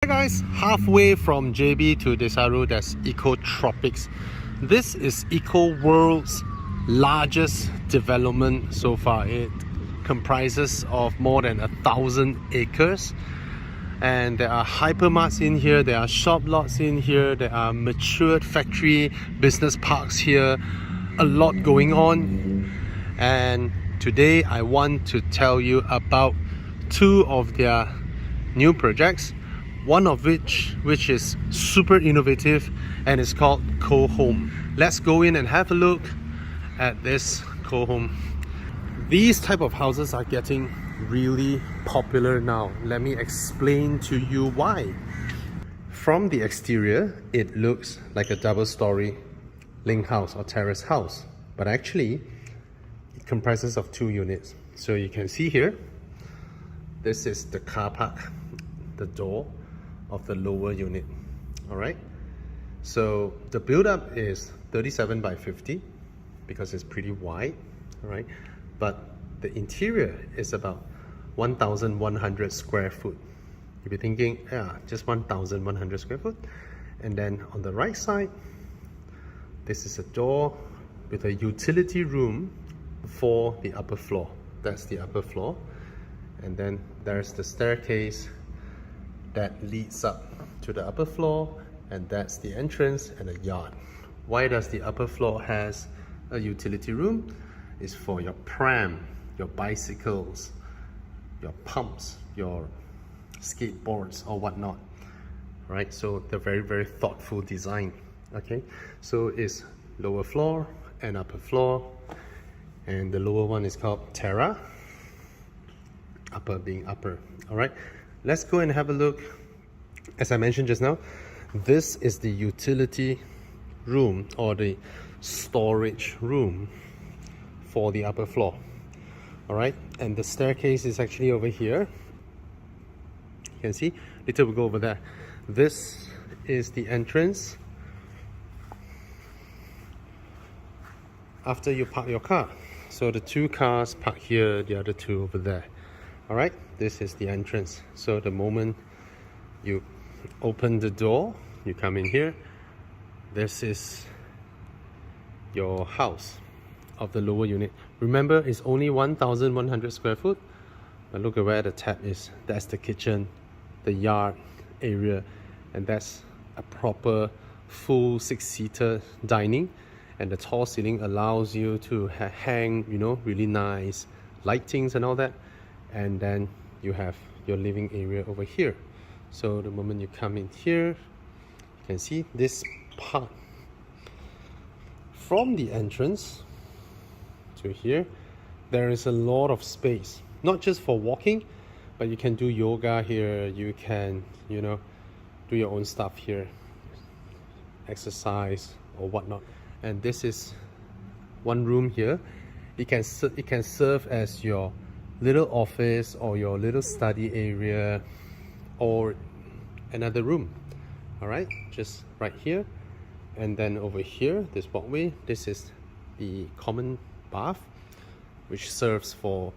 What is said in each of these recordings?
Hi guys, halfway from JB to Desaru, there's Tropics. This is Eco World's largest development so far. It comprises of more than 1,000 acres, and there are hypermarts in here, there are shop lots in here, there are matured factory business parks here, a lot going on. And today I want to tell you about two of their new projects. One of which is super innovative and is called Co-Home. Let's go in and have a look at this Co-Home. These type of houses are getting really popular now. Let me explain to you why. From the exterior, it looks like a double-story link house or terrace house, but actually it comprises of two units. So you can see here, this is the car park, the door of the lower unit. All right, so the build-up is 37 by 50 because it's pretty wide. All right, but the interior is about 1,100 square foot. You'll be thinking, yeah, just 1,100 square foot. And then on the right side, this is a door with a utility room for the upper floor. That's the upper floor. And then there's the staircase that leads up to the upper floor, and that's the entrance and a yard. Why does the upper floor has a utility room? It's for your pram, your bicycles, your pumps, your skateboards or whatnot, right? So they're very thoughtful design. Okay, so it's lower floor and upper floor, and the lower one is called Terra, upper being upper. All right, let's go and have a look. As I mentioned just now, this is the utility room or the storage room for the upper floor. All right, and the staircase is actually over here. You can see, later we'll go over there. This is the entrance after you park your car. So the two cars park here, the other two over there. All right, this is the entrance. So the moment you open the door, you come in here, this is your house of the lower unit. Remember, it's only 1,100 square foot, but look at where the tap is. That's the kitchen, the yard area, and that's a proper full 6-seater dining. And the tall ceiling allows you to hang, you know, really nice lightings and all that. And then you have your living area over here. So the moment you come in here, you can see this part from the entrance to here, there is a lot of space, not just for walking, but you can do yoga here, you can, you know, do your own stuff here, exercise or whatnot. And this is one room here. It can serve as your little office or your little study area or another room. All right, just right here. And then over here, this walkway, this is the common bath, which serves for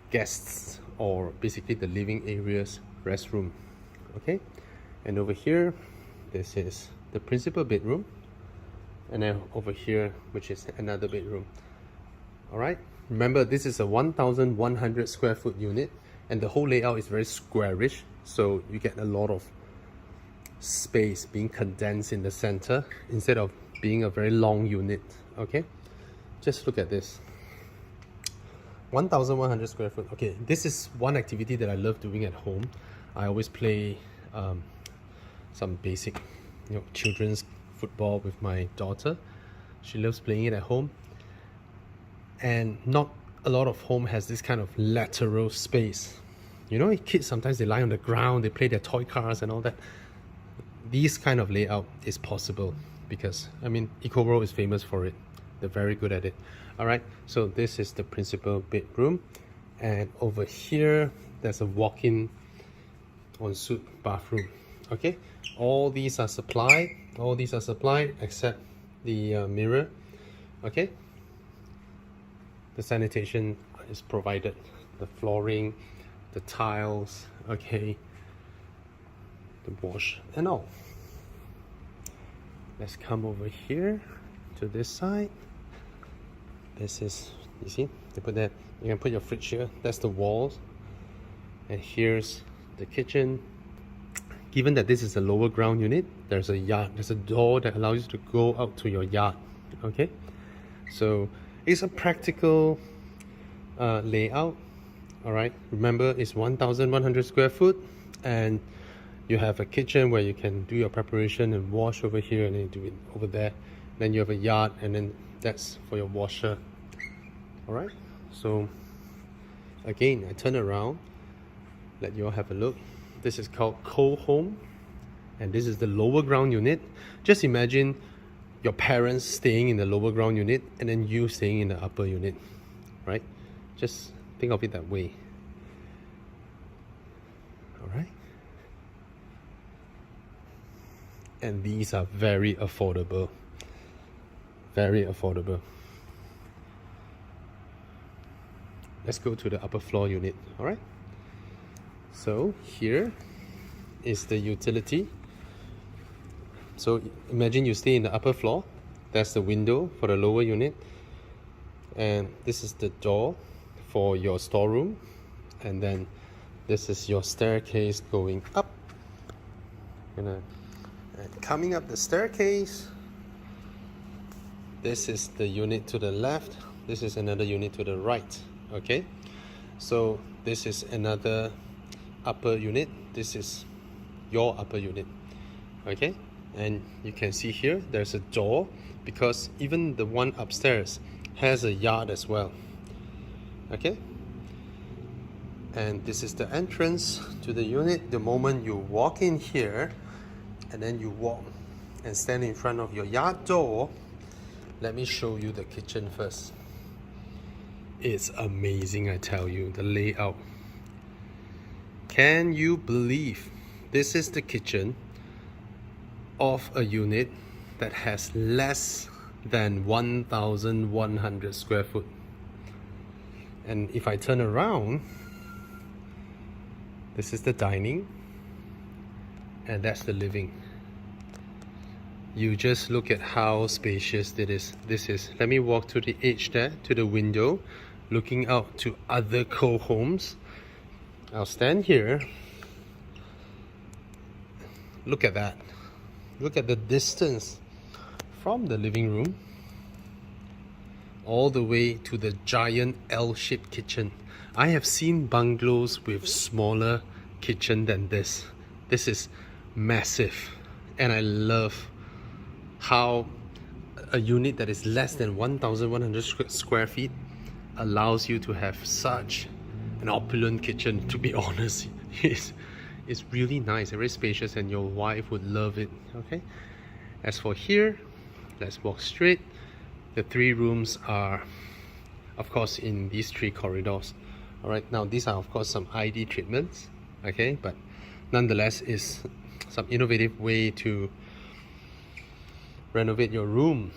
guests or basically the living areas restroom. Okay, and over here, this is the principal bedroom, and then over here, which is another bedroom. All right, remember, this is a 1,100 square foot unit, and the whole layout is very squarish, so you get a lot of space being condensed in the center instead of being a very long unit. Okay, just look at this, 1,100 square foot. Okay, this is one activity that I love doing at home. I always play some basic, you know, children's football with my daughter. She loves playing it at home, and not a lot of home has this kind of lateral space. You know, kids sometimes they lie on the ground, they play their toy cars and all that. This kind of layout is possible because, I mean, EcoWorld is famous for it. They're very good at it. All right, so this is the principal bedroom, and over here there's a walk-in ensuite bathroom. Okay, all these are supplied except the mirror. Okay, the sanitation is provided, the flooring, the tiles. Okay, the wash and all. Let's come over here to this side. This is, you see, you put that, you can put your fridge here. That's the walls. And here's the kitchen. Given that this is a lower ground unit, there's a yard, there's a door that allows you to go out to your yard. Okay, so it's a practical layout. All right, remember it's 1,100 square foot, and you have a kitchen where you can do your preparation and wash over here, and then you do it over there. Then you have a yard, and then that's for your washer. All right, so again, I turn around, let you all have a look. This is called co-home, and this is the lower ground unit. Just imagine your parents staying in the lower ground unit and then you staying in the upper unit, right? Just think of it that way. All right, and these are very affordable, very affordable. Let's go to the upper floor unit. All right, so here is the utility. So imagine you stay in the upper floor. That's the window for the lower unit, and this is the door for your storeroom, and then this is your staircase going up. And coming up the staircase, this is the unit to the left, this is another unit to the right. Okay, so this is another upper unit, this is your upper unit. Okay, and you can see here there's a door, because even the one upstairs has a yard as well. Okay, and this is the entrance to the unit. The moment you walk in here and then you walk and stand in front of your yard door, let me show you the kitchen first. It's amazing, I tell you, the layout. Can you believe this is the kitchen of a unit that has less than 1,100 square foot? And if I turn around, this is the dining, and that's the living. You just look at how spacious this is. Let me walk to the edge there, to the window, looking out to other co-homes. I'll stand here. Look at that. Look at the distance from the living room all the way to the giant L-shaped kitchen. I have seen bungalows with smaller kitchen than this. This is massive, and I love how a unit that is less than 1,100 square feet allows you to have such an opulent kitchen. To be honest, it's really nice, very spacious, and your wife would love it. Okay, as for here, let's walk straight. The three rooms are, of course, in these three corridors. All right, now these are of course some ID treatments, okay, but nonetheless is some innovative way to renovate your room.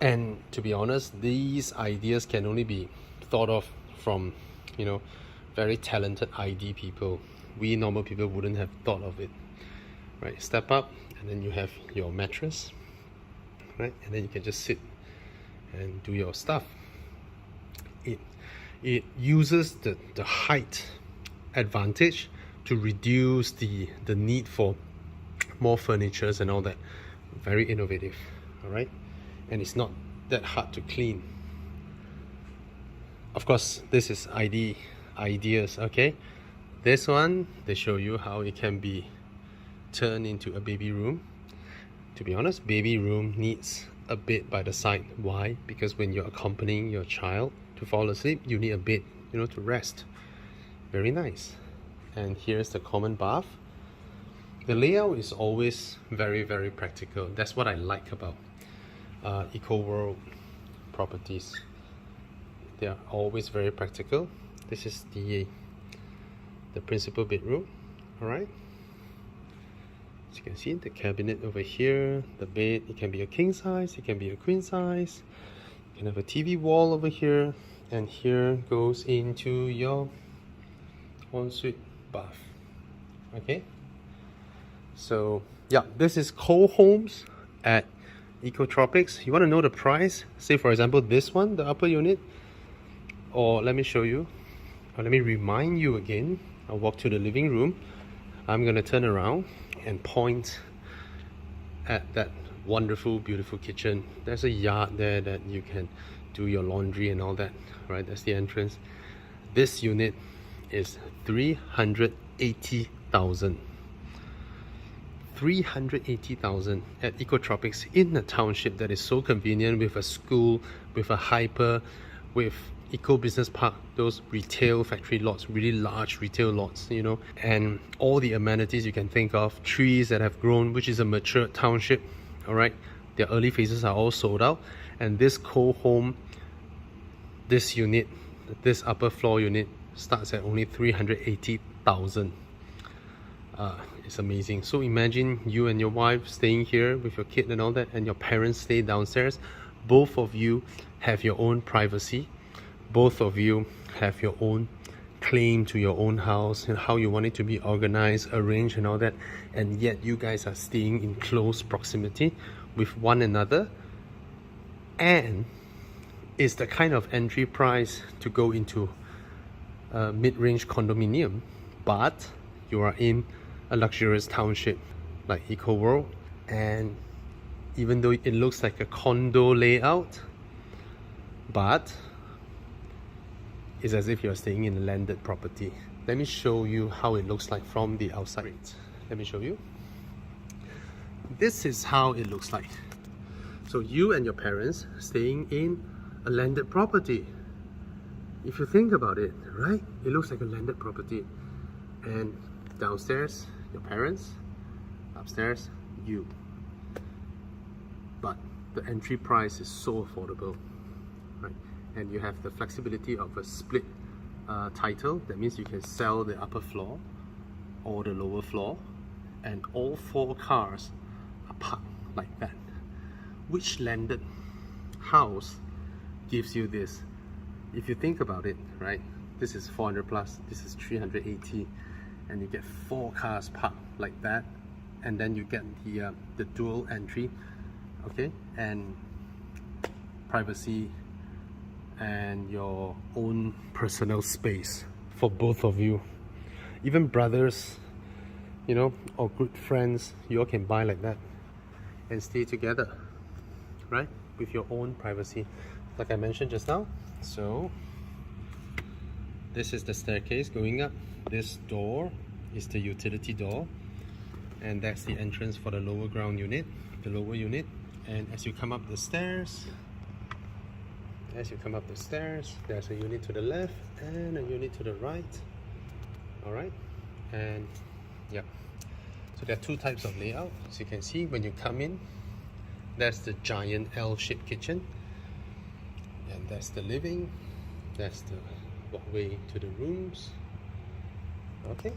And to be honest, these ideas can only be thought of from, you know, very talented ID people. We normal people wouldn't have thought of it. Right, step up, and then you have your mattress, right, and then you can just sit and do your stuff. It uses the height advantage to reduce the need for more furnitures and all that. Very innovative. All right, and it's not that hard to clean. Of course, this is ideas. Okay, this one, they show you how it can be turned into a baby room. To be honest, baby room needs a bed by the side. Why? Because when you're accompanying your child to fall asleep, you need a bed, you know, to rest. Very nice. And here's the common bath. The layout is always very, very practical. That's what I like about Eco World properties. They are always very practical. This is the principal bedroom. All right, as you can see, the cabinet over here, the bed, it can be a king size, it can be a queen size. You can have a TV wall over here, and here goes into your ensuite bath. Okay, So yeah, this is co-homes at Eco Tropics. You want to know the price? Say for example this one, the upper unit, or let me show you, or let me remind you again. I'll walk to the living room. I'm gonna turn around and point at that wonderful, beautiful kitchen. There's a yard there that you can do your laundry and all that, right? That's the entrance. This unit is 380,000. 380,000 at Eco Tropics in a township that is so convenient, with a school, with a hyper, with Eco Business Park, those retail factory lots, really large retail lots, you know, and all the amenities you can think of, trees that have grown, which is a mature township. All right, their early phases are all sold out, and this co-home, this unit, this upper floor unit starts at only 380,000. It's amazing. So imagine you and your wife staying here with your kid and all that, and your parents stay downstairs. Both of you have your own privacy. Both of you have your own claim to your own house and how you want it to be organized, arranged and all that, and yet you guys are staying in close proximity with one another, and it's the kind of entry price to go into a mid-range condominium, but you are in a luxurious township like Eco World, and even though it looks like a condo layout, but it's as if you're staying in a landed property. Let me show you how it looks like from the outside. Let me show you. This is how it looks like. So you and your parents staying in a landed property. If you think about it, right? It looks like a landed property. And downstairs, your parents. Upstairs, you. But the entry price is so affordable, right? And you have the flexibility of a split title. That means you can sell the upper floor or the lower floor, and all 4 cars are parked like that. Which landed house gives you this? If you think about it, right? This is 400 plus, this is 380, and you get 4 cars parked like that, and then you get the dual entry, okay, and privacy and your own personal space for both of you. Even brothers, you know, or good friends, you all can buy like that and stay together, right? With your own privacy, like I mentioned just now. So this is the staircase going up. This door is the utility door, and that's the entrance for the lower ground unit, the lower unit. And as you come up the stairs, there's a unit to the left and a unit to the right. All right, and yeah, so there are 2 types of layout. As you can see, when you come in, that's the giant L-shaped kitchen, and that's the living, that's the walkway to the rooms. Okay,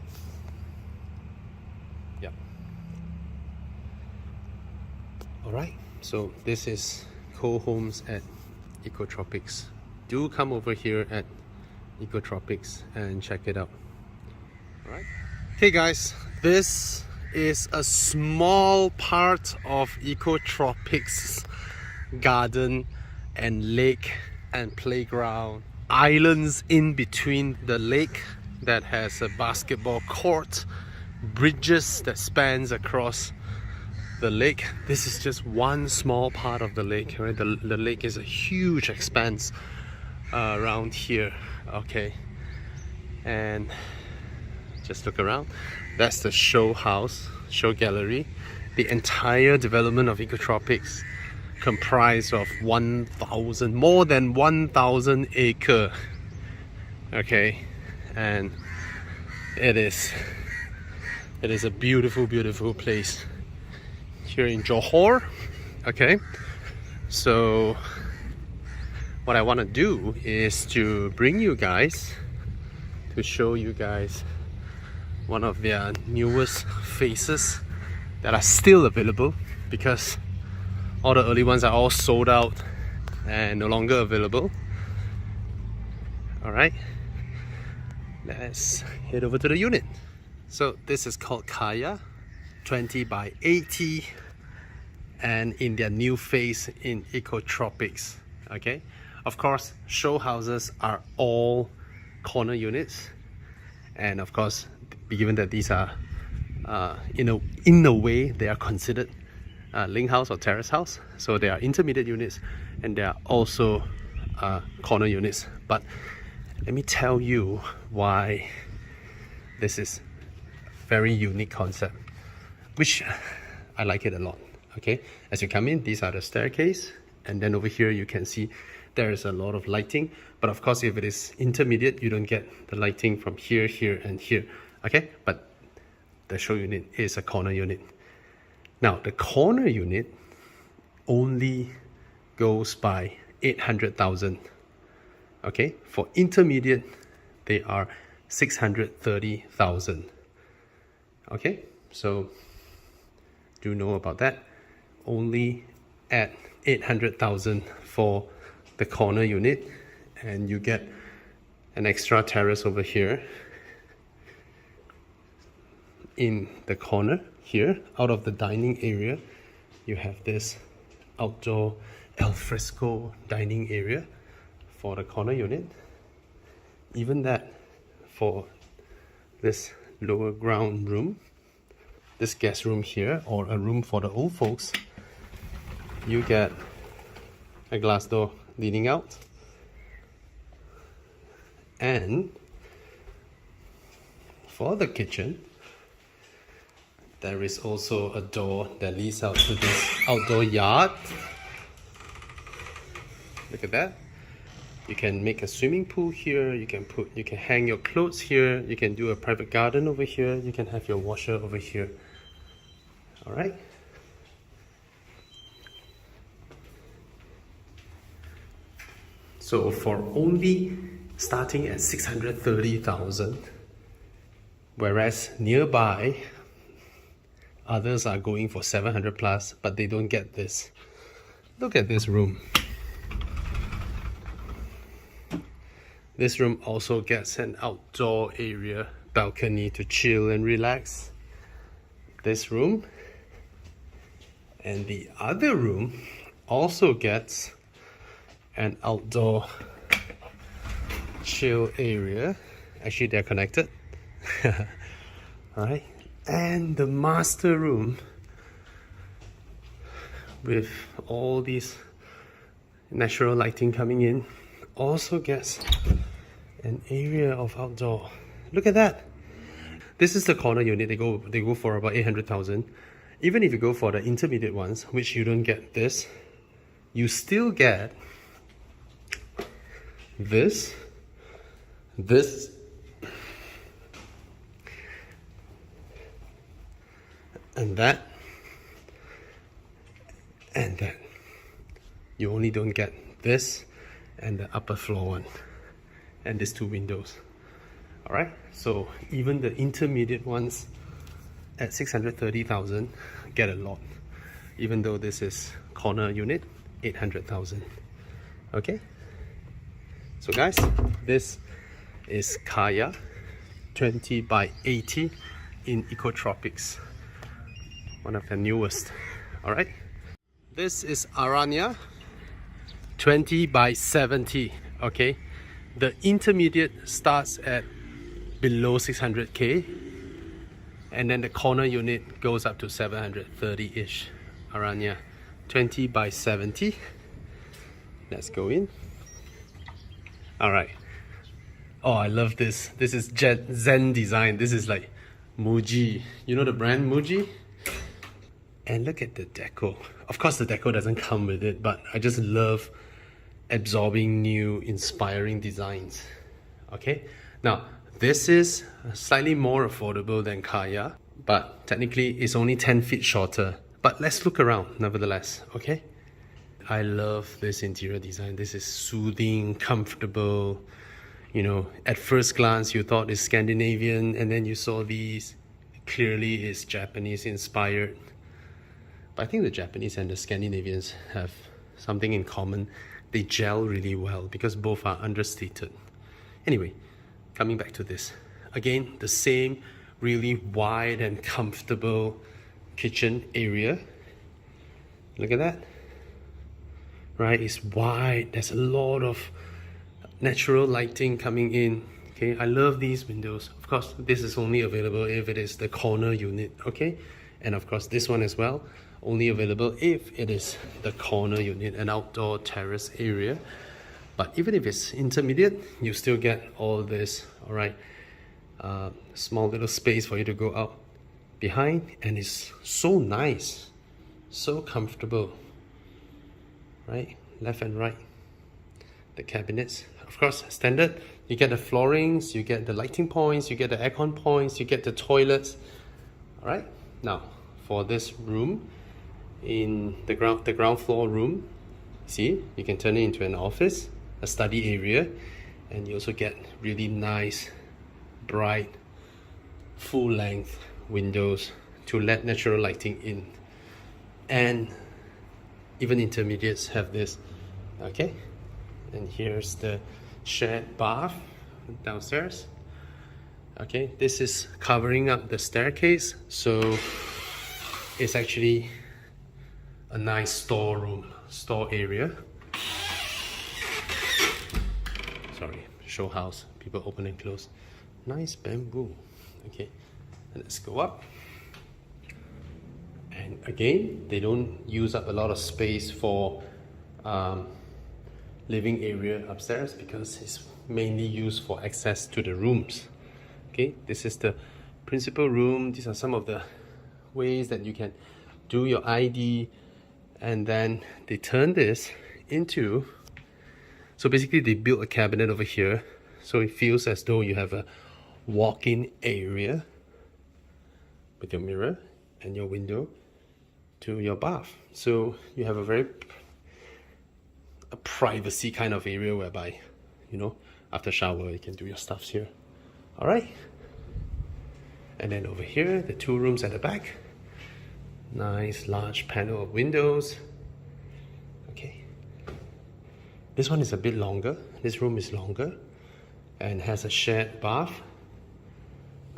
yeah. All right, so this is co-homes at Eco Tropics. Do come over here at Eco Tropics and check it out. All right. Hey guys, this is a small part of Eco Tropics garden and lake and playground. Islands in between the lake that has a basketball court, bridges that spans across the lake. This is just one small part of the lake, right? The lake is a huge expanse around here, okay? And just look around. That's the show house, show gallery. The entire development of Eco Tropics comprised of more than 1,000 acre, okay? And it is a beautiful, beautiful place here in Johor, okay? So what I want to do is to bring you guys, to show you guys one of their newest phases that are still available, because all the early ones are all sold out and no longer available. All right, let's head over to the unit. So this is called Kaya, 20 by 80, and in their new phase in Eco Tropics. Okay, of course, show houses are all corner units, and of course, given that these are in a way they are considered link house or terrace house, so they are intermediate units, and they are also corner units. But let me tell you why this is a very unique concept, which I like it a lot. Okay, as you come in, these are the staircase, and then over here you can see there is a lot of lighting. But of course, if it is intermediate, you don't get the lighting from here, here, and here. Okay, but the show unit is a corner unit. Now, the corner unit only goes by 800,000. Okay, for intermediate, they are 630,000. Okay, so do know about that. Only at 800,000 for the corner unit, and you get an extra terrace over here in the corner here. Out of the dining area, you have this outdoor alfresco dining area for the corner unit. Even that, for this lower ground room, this guest room here, or a room for the old folks, you get a glass door leading out, and for the kitchen there is also a door that leads out to this outdoor yard. Look at that. You can make a swimming pool here, you can hang your clothes here, you can do a private garden over here, you can have your washer over here. Alright. So for only starting at 630,000, whereas nearby others are going for 700 plus, but they don't get this. Look at this room. This room also gets an outdoor area, balcony to chill and relax. This room and the other room also gets an outdoor chill area. Actually, they're connected. Alright, and the master room with all these natural lighting coming in also gets an area of outdoor. Look at that. This is the corner unit. They go for about 800,000. Even if you go for the intermediate ones, which you don't get this, you still get this, and that, and that. You only don't get this and the upper floor one, and these two windows. Alright, so even the intermediate ones at 630,000 get a lot, even though this is corner unit 800,000. Okay, so guys, this is Kaya 20 by 80 in Eco Tropics, one of the newest. Alright, this is Aranya 20 by 70. Okay, the intermediate starts at below 600k, and then the corner unit goes up to 730-ish. Aranya 20 by 70. Let's go in. Alright. Oh, I love this. This is Zen design. This is like Muji. You know the brand Muji? And look at the deco. Of course, the deco doesn't come with it, but I just love absorbing new, inspiring designs. Okay, now this is slightly more affordable than Kaya, but technically it's only 10 feet shorter. But let's look around nevertheless. Okay, I love this interior design. This is soothing, comfortable. You know, at first glance you thought it's Scandinavian, and then you saw these. Clearly it's Japanese inspired. But I think the Japanese and the Scandinavians have something in common. They gel really well because both are understated. Anyway, coming back to this. Again, the same really wide and comfortable kitchen area. Look at that. Right, it's wide. There's a lot of natural lighting coming in. Okay, I love these windows. Of course, this is only available if it is the corner unit. Okay, and of course this one as well, only available if it is the corner unit, an outdoor terrace area. But even if it's intermediate, you still get all this. All right, small little space for you to go out behind, and it's so nice, so comfortable. Right, left and right, the cabinets, of course standard. You get the floorings, you get the lighting points, you get the aircon points, you get the toilets. All right, now for this room in the ground floor room, see, you can turn it into an office, a study area, and you also get really nice, bright, full-length windows to let natural lighting in. And even intermediates have this. Okay, and here's the shared bath downstairs. Okay, this is covering up the staircase, so it's actually a nice store area. Sorry, show house, people open and close. Nice bamboo. Okay, and let's go up. And again, they don't use up a lot of space for living area upstairs because it's mainly used for access to the rooms. Okay, this is the principal room. These are some of the ways that you can do your ID, and then they turn this into, so basically they built a cabinet over here, so it feels as though you have a walk-in area with your mirror and your window to your bath. So you have a privacy kind of area whereby, you know, after shower you can do your stuffs here. All right, and then over here, the two rooms at the back, nice large panel of windows. Okay, this one is a bit longer. This room is longer and has a shared bath.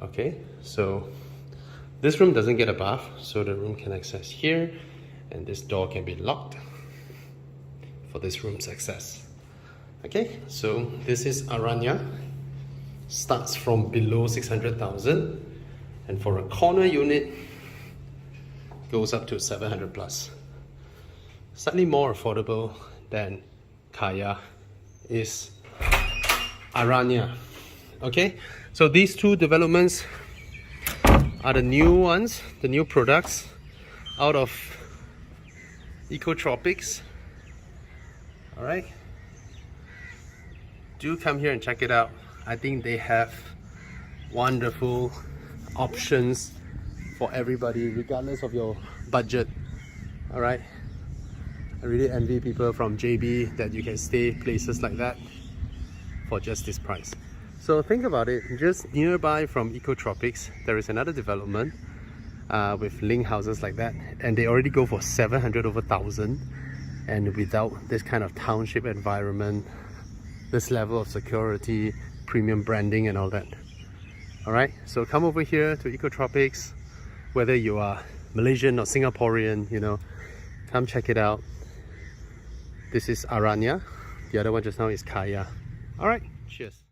Okay, so this room doesn't get a bath, so the room can access here, and this door can be locked for this room's access. Okay, so this is Aranya. Starts from below 600,000, and for a corner unit goes up to 700 plus. Slightly more affordable than Kaya is Aranya. Okay, so these two developments are the new ones, the new products out of Tropics. All right, do come here and check it out. I think they have wonderful options for everybody, regardless of your budget. All right, I really envy people from JB that you can stay places like that for just this price. So think about it, just nearby from Tropics, there is another development with link houses like that, and they already go for 700 over 1,000, and without this kind of township environment, this level of security, premium branding and all that. All right, so come over here to Tropics, whether you are Malaysian or Singaporean, you know, come check it out. This is Aranya, the other one just now is Kaya. All right, cheers.